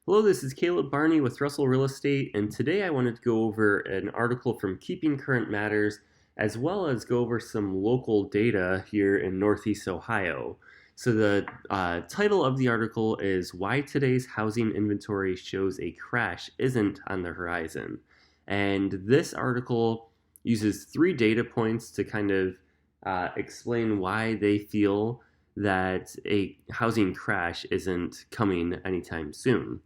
Hello, this is Caleb Barney with Russell Real Estate, and today I wanted to go over an article from Keeping Current Matters, as well as go over some local data here in Northeast Ohio. So the title of the article is Why Today's Housing Inventory Shows a Crash Isn't on the Horizon. And this article uses three data points to kind of explain why they feel that a housing crash isn't coming anytime soon.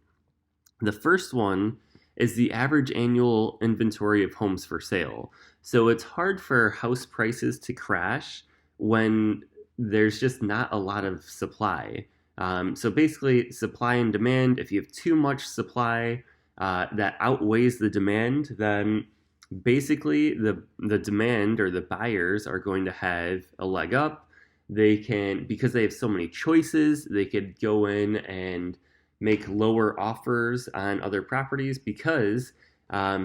The first one is the average annual inventory of homes for sale. So it's hard for house prices to crash when there's just not a lot of supply. So basically, supply and demand, if you have too much supply that outweighs the demand, then basically the demand or the buyers are going to have a leg up. They can, because they have so many choices, they could go in and make lower offers on other properties because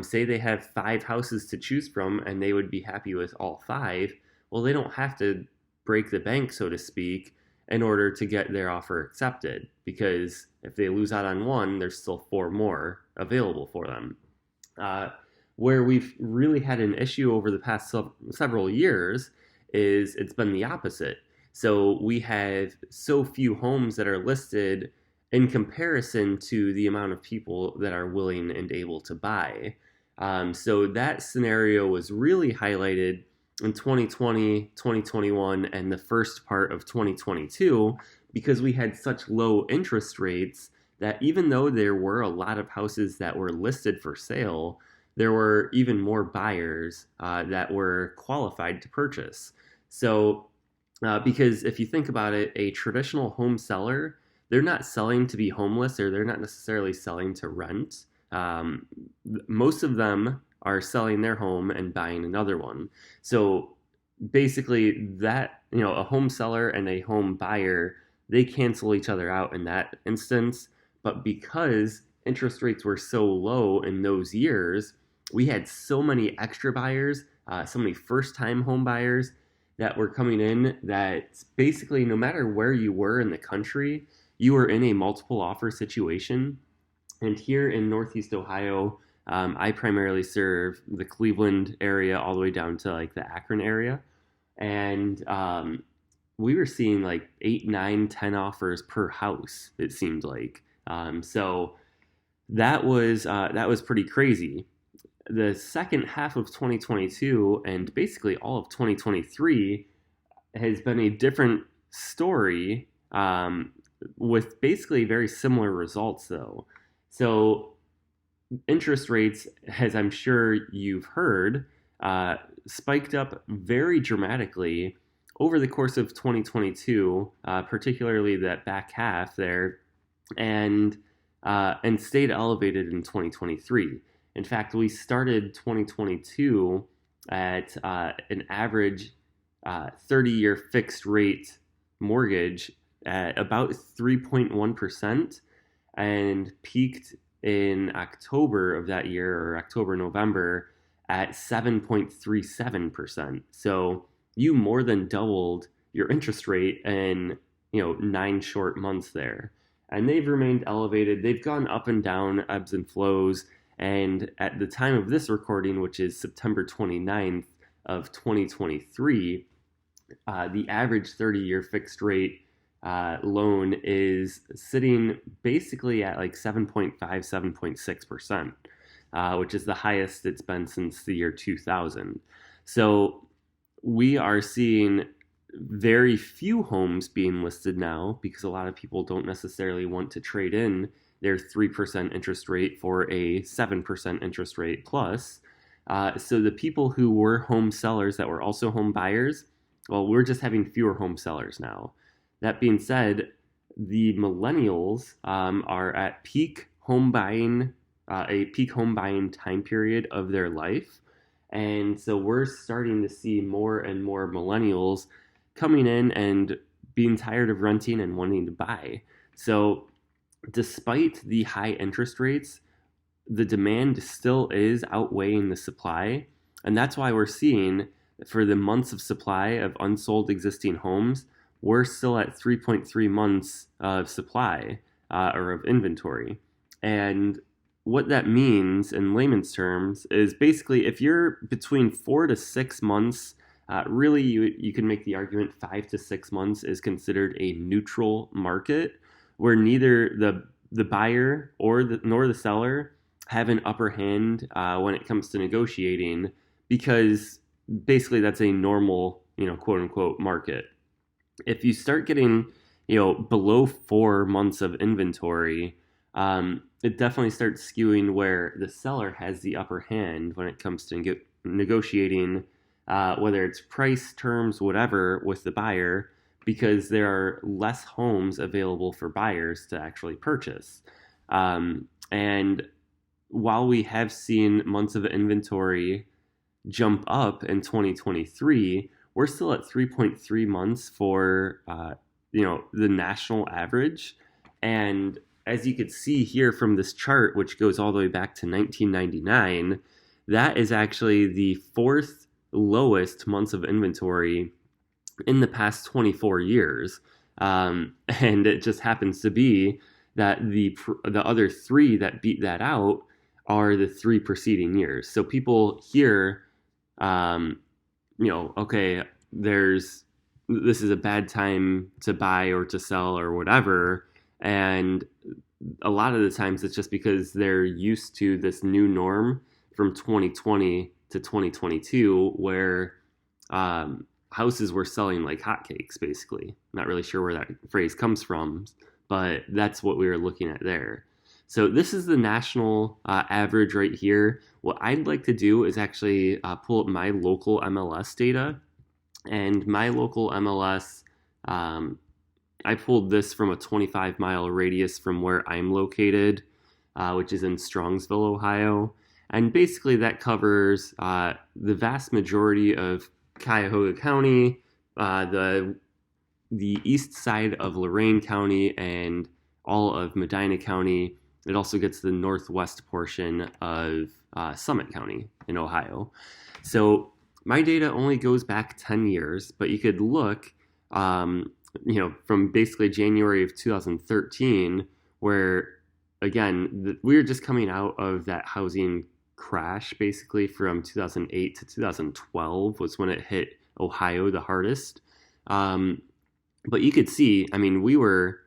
say they have 5 houses to choose from and they would be happy with all 5. Well, they don't have to break the bank, so to speak, in order to get their offer accepted, because if they lose out on one, there's still 4 more available for them. Where we've really had an issue over the past several years is it's been the opposite. So we have so few homes that are listed in comparison to the amount of people that are willing and able to buy. So that scenario was really highlighted in 2020, 2021, and the first part of 2022 because we had such low interest rates that even though there were a lot of houses that were listed for sale, there were even more buyers that were qualified to purchase. So because if you think about it, a traditional home seller, they're not selling to be homeless, or they're not necessarily selling to rent. Most of them are selling their home and buying another one. So basically that, a home seller and a home buyer, they cancel each other out in that instance. But because interest rates were so low in those years, we had so many extra buyers, so many first-time home buyers that were coming in that basically no matter where you were in the country, you were in a multiple offer situation. And here in Northeast Ohio, I primarily serve the Cleveland area all the way down to like the Akron area. And we were seeing like 8, 9, 10 offers per house, it seemed like. So that was pretty crazy. The second half of 2022 and basically all of 2023 has been a different story, with basically very similar results, though. So interest rates, as I'm sure you've heard, spiked up very dramatically over the course of 2022, particularly that back half there, and stayed elevated in 2023. In fact, we started 2022 at an average 30-year fixed rate mortgage at about 3.1% and peaked in October of that year, or October, November, at 7.37%. So you more than doubled your interest rate in 9 short months there. And they've remained elevated. They've gone up and down, ebbs and flows. And at the time of this recording, which is September 29th of 2023, the average 30-year fixed rate loan is sitting basically at like 7.5, 7.6%, which is the highest it's been since the year 2000. So we are seeing very few homes being listed now because a lot of people don't necessarily want to trade in their 3% interest rate for a 7% interest rate plus. So the people who were home sellers that were also home buyers, well, we're just having fewer home sellers now. That being said, the millennials are at peak home buying, a peak home buying time period of their life. And so we're starting to see more and more millennials coming in and being tired of renting and wanting to buy. So despite the high interest rates, the demand still is outweighing the supply. And that's why we're seeing, for the months of supply of unsold existing homes, we're still at 3.3 months of supply or of inventory. And what that means in layman's terms is basically if you're between 4 to 6 months, really you can make the argument 5 to 6 months is considered a neutral market where neither the buyer nor the seller have an upper hand when it comes to negotiating, because basically that's a normal, quote unquote market. If you start getting, below 4 months of inventory, it definitely starts skewing where the seller has the upper hand when it comes to negotiating, whether it's price, terms, whatever, with the buyer, because there are less homes available for buyers to actually purchase. And while we have seen months of inventory jump up in 2023, we're still at 3.3 months for the national average. And as you could see here from this chart, which goes all the way back to 1999, that is actually the fourth lowest months of inventory in the past 24 years. And it just happens to be that the other three that beat that out are the three preceding years. So people hear, okay, this is a bad time to buy or to sell or whatever. And a lot of the times it's just because they're used to this new norm from 2020 to 2022 where houses were selling like hotcakes, basically. Not really sure where that phrase comes from, but that's what we were looking at there. So this is the national average right here. What I'd like to do is actually pull up my local MLS data. And my local MLS, I pulled this from a 25-mile radius from where I'm located, which is in Strongsville, Ohio. And basically that covers the vast majority of Cuyahoga County, the east side of Lorain County, and all of Medina County. It also gets the northwest portion of Summit County in Ohio. So my data only goes back 10 years, but you could look, from basically January of 2013, where, again, we were just coming out of that housing crash, basically from 2008 to 2012 was when it hit Ohio the hardest. But you could see, we were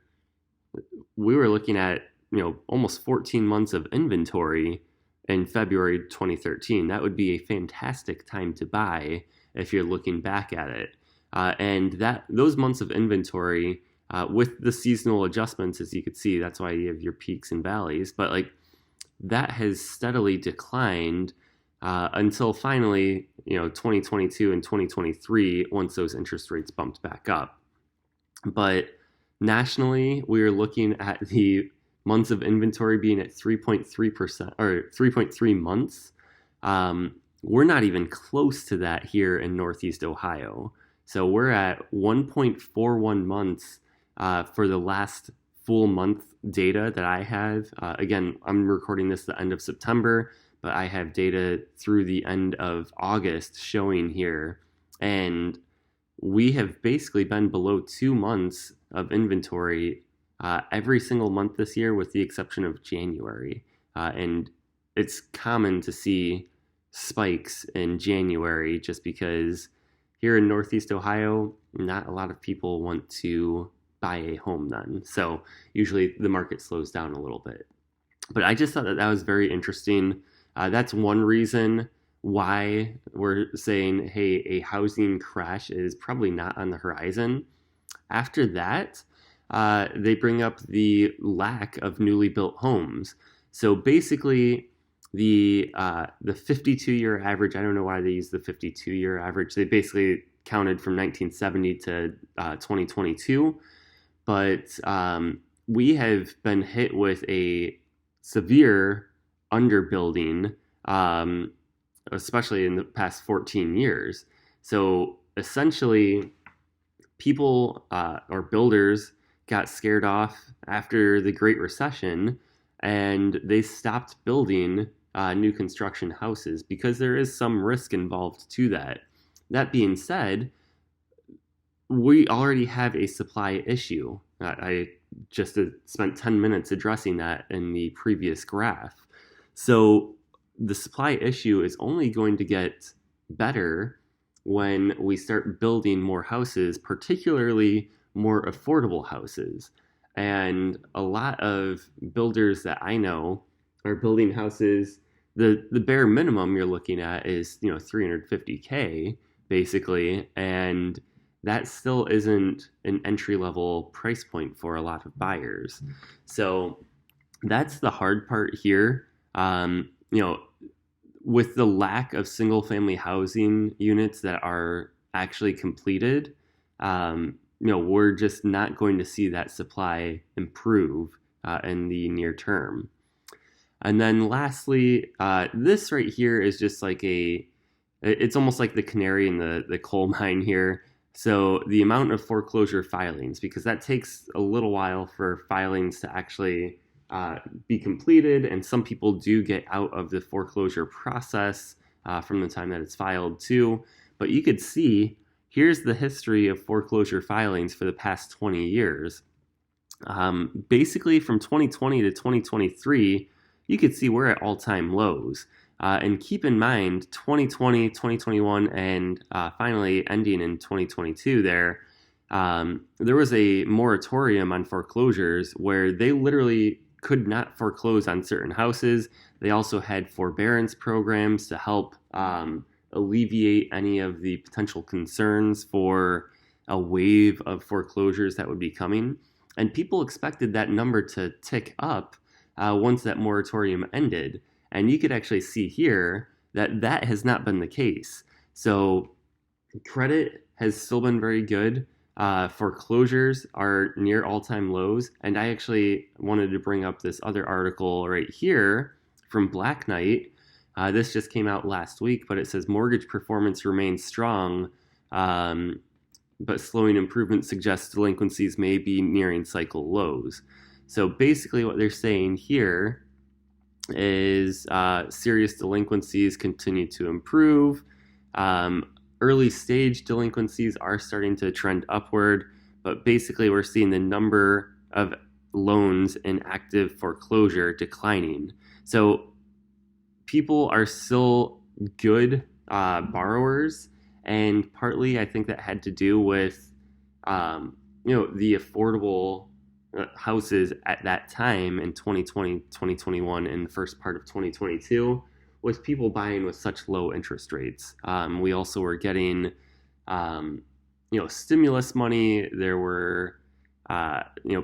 looking at, almost 14 months of inventory in February 2013. That would be a fantastic time to buy if you're looking back at it. And those months of inventory, with the seasonal adjustments, as you could see, that's why you have your peaks and valleys. But that has steadily declined until finally, 2022 and 2023, once those interest rates bumped back up. But nationally, we are looking at the months of inventory being at 3.3% or 3.3 months. We're not even close to that here in Northeast Ohio. So we're at 1.41 months for the last full month data that I have. Again, I'm recording this the end of September, but I have data through the end of August showing here. And we have basically been below 2 months of inventory every single month this year, with the exception of January. And it's common to see spikes in January just because here in Northeast Ohio, not a lot of people want to buy a home then. So usually the market slows down a little bit. But I just thought that was very interesting. That's one reason why we're saying, hey, a housing crash is probably not on the horizon. After that, they bring up the lack of newly built homes. So basically, the 52-year average, I don't know why they use the 52-year average. They basically counted from 1970 to 2022. But we have been hit with a severe underbuilding, especially in the past 14 years. So essentially, people or builders got scared off after the Great Recession, and they stopped building new construction houses because there is some risk involved to that. That being said, we already have a supply issue. I just spent 10 minutes addressing that in the previous graph. So the supply issue is only going to get better when we start building more houses, particularly more affordable houses. And a lot of builders that I know are building houses. The bare minimum you're looking at is 350K basically, and that still isn't an entry level price point for a lot of buyers. So that's the hard part here. With the lack of single family housing units that are actually completed, we're just not going to see that supply improve in the near term. And then lastly, this right here is just like it's almost like the canary in the coal mine here. So the amount of foreclosure filings, because that takes a little while for filings to actually be completed, and some people do get out of the foreclosure process from the time that it's filed too. But you could see, here's the history of foreclosure filings for the past 20 years. Basically from 2020 to 2023, you could see we're at all-time lows. And keep in mind, 2020, 2021, and finally ending in 2022 there was a moratorium on foreclosures where they literally could not foreclose on certain houses. They also had forbearance programs to help alleviate any of the potential concerns for a wave of foreclosures that would be coming. And people expected that number to tick up once that moratorium ended. And you could actually see here that that has not been the case. So credit has still been very good. Foreclosures are near all-time lows. And I actually wanted to bring up this other article right here from Black Knight. This just came out last week, but it says mortgage performance remains strong, but slowing improvement suggests delinquencies may be nearing cycle lows. So basically what they're saying here is serious delinquencies continue to improve. Early stage delinquencies are starting to trend upward, but basically we're seeing the number of loans in active foreclosure declining. So people are still good borrowers, and partly I think that had to do with the affordable houses at that time in 2020, 2021, and the first part of 2022 with people buying with such low interest rates. We also were getting, stimulus money. There were,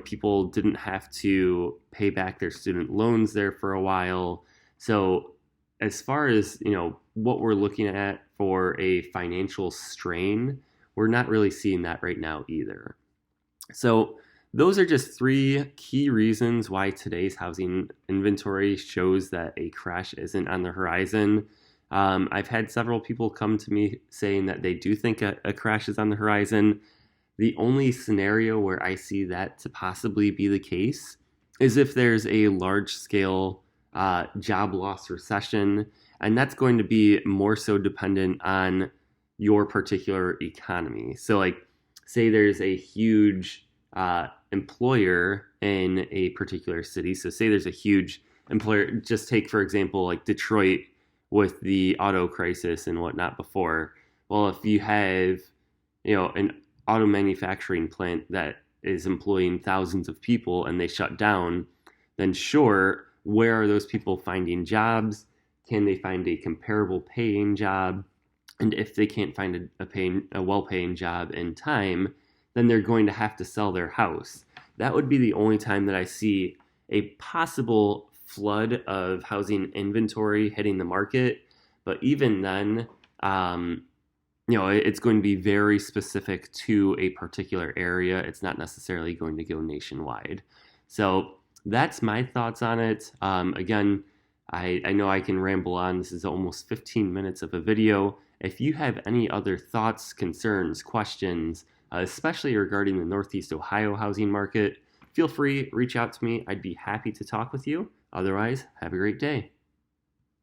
people didn't have to pay back their student loans there for a while. So as far as, what we're looking at for a financial strain, we're not really seeing that right now either. So those are just three key reasons why today's housing inventory shows that a crash isn't on the horizon. I've had several people come to me saying that they do think a crash is on the horizon. The only scenario where I see that to possibly be the case is if there's a large-scale job loss recession, and that's going to be more so dependent on your particular economy. So like, say there's a huge employer in a particular city. So say there's a huge employer, just take for example like Detroit with the auto crisis and whatnot before. Well, if you have an auto manufacturing plant that is employing thousands of people and they shut down, then sure, where are those people finding jobs? Can they find a comparable paying job? And if they can't find a well-paying job in time, then they're going to have to sell their house. That would be the only time that I see a possible flood of housing inventory hitting the market. But even then, it's going to be very specific to a particular area. It's not necessarily going to go nationwide. So that's my thoughts on it. Again, I know I can ramble on. This is almost 15 minutes of a video. If you have any other thoughts, concerns, questions, especially regarding the Northeast Ohio housing market, feel free, reach out to me. I'd be happy to talk with you. Otherwise, have a great day.